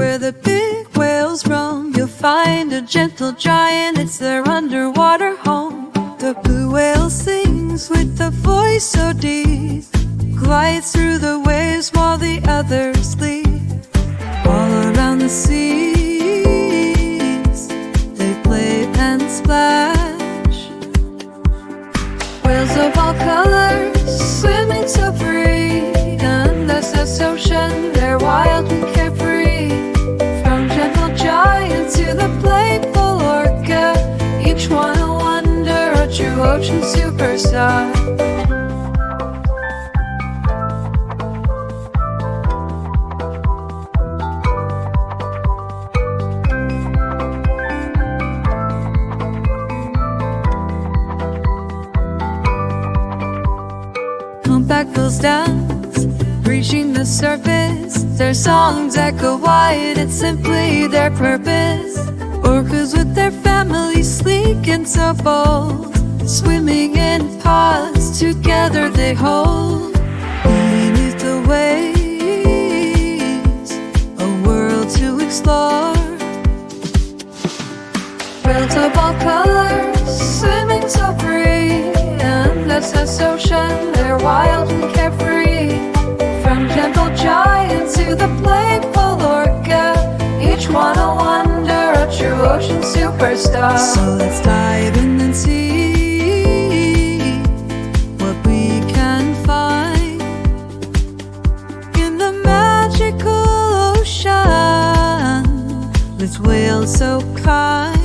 Where the big whales roam, you'll find a gentle giant. It's their underwater home. The blue whale sings with a voice so deep, glides through the waves while the others sleep. All around the seas, they play and splash. Whales of all colors, swimming so free. Endless this ocean, they're wild and carefree. From gentle giant to the playful orca, each one a wonder, a true ocean superstar. Humpback whales dance, reaching the surface. Their songs echo wide, it's simply their purpose. Orcas with their family, sleek and so bold, swimming in pods, together they hold. Beneath the waves, a world to explore. Whales of all colors, swimming so free. Endless this ocean, they're wild and carefree. From gentle giant to the playful orca, each one a wonder, a true ocean superstar. So let's dive in and see what we can find in the magical ocean with whales so kind.